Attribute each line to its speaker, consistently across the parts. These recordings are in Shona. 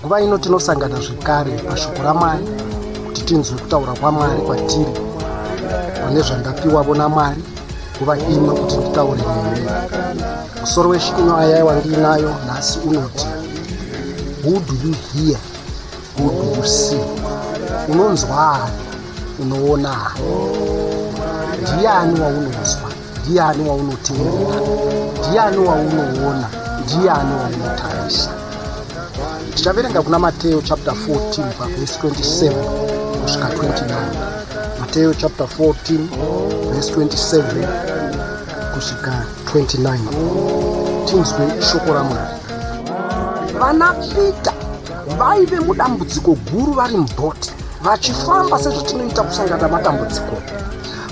Speaker 1: Nguva ino tinosangana zvekare pashoko raMwari kuti tinzwe kutaura kwaMwari kwatiri pane zvandapiwavo naMwari nguva ino kuti nditaure nemi. Musoro weshinyaya wandinayo nhasi unoti who do you hear, who do you see? Unonzwa ani, unoona ani? Ndiani waunonzwa, ndiani waunoteerera, ndiani waunoona, ndiani waunotarisa? Tichaverenga kuna Mateo chapter 14 verse 27 kusvika 29. Mateo chapter 14 verse 27 kusvika 29. Tinzwe shoko raMwari. Vana Pita vaive mudambudziko guru vari mubhoti vachifamba sezvatinoita kusangana matambudziko.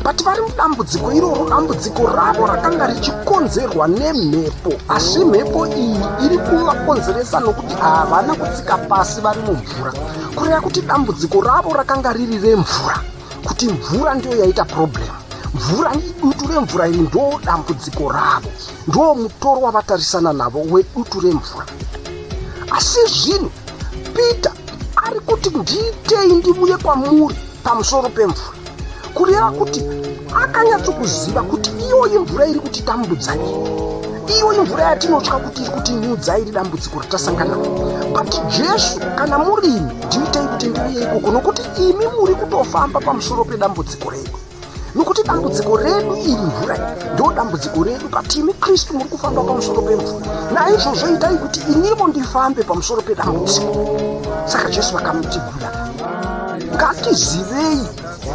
Speaker 1: But vari mudambudziko iroro, dambudziko ravo rakanga richikonzerwa nemhepo, asi mhepo iyi iri kuvakonzeresa nokuti havana kutsika pasi vari mumvura. Kureva kuti dambudziko ravo rakanga riri remvura, kuti mvura ndiyo yaita problem. Mvura, dutu remvura iri ndo dambudziko ravo, ndo mutoro wavatarisana navo wedutu remvura. Asi zvino Pita ari kuti ndiitei ndibuye kwamuri pamusoro pemvura, kureva kuti akanyatsokuziva kuti iyoyi mvura iri kutitambudza iyoyi mvura yatinotya kuti iri kutinyudza iri dambudziko ratasangana. But Jesu kana murimi ndiitei kuti ndiuye ikoko nokuti imi muri kutofamba pamusoro pedambudziko redu, nokuti dambudziko redu iri mvura ndo dambudziko redu, but imi Kristu muri kufamba pamusoro pemvura. Naizvozvo itai kuti inivo ndifambe pamusoro pedambudziko. Saka Jesu vakamutibvira, ngatizivei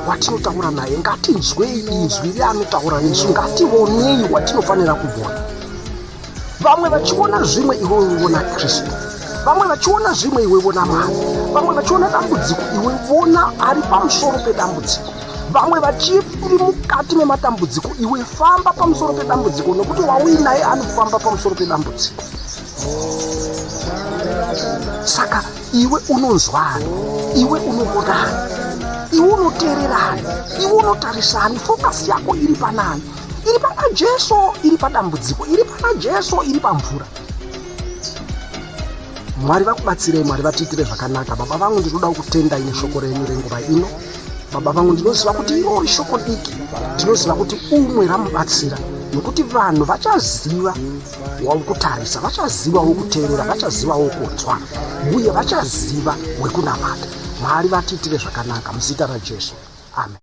Speaker 1: watinotaura naye, ngatinzwei inzwi reanotaura nesu, ngationei watinofanira kuona. Vamwe vachiona zvimwe iwe uona Kristu, vamwe vachiona zvimwe iwe uona Mwari, vamwe vachiona dambudziko iwe uona ari pamusoro pedambudziko, vamwe vachiri mukati mematambudziko iwe famba pamusoro pedambudziko, nokuti wauyi naye anofamba pamusoro pedambudziko. Saka iwe unonzwani, iwe unoonani, iwe unoteererani, iwe unotarisani, fokasi yako iri panani? Iri pana Jesu, iri padambudziko, iri pana Jesu, iri pamvura? Mwari vakubatsirei, Mwari vatiitire zvakanaka. Baba vangu, ndinoda kutenda ine shoko renyu renguva ino. Baba vangu, ndinoziva kuti irori shoko diki, ndinoziva kuti umwe ramubatsira, nokuti vanhu vachaziva wakutarisa, vachaziva wokuteerera, vachaziva wokunzwa, uye vachaziva wekunamata. Mwari vatiitire zvakanaka muzita raJesu. Amen.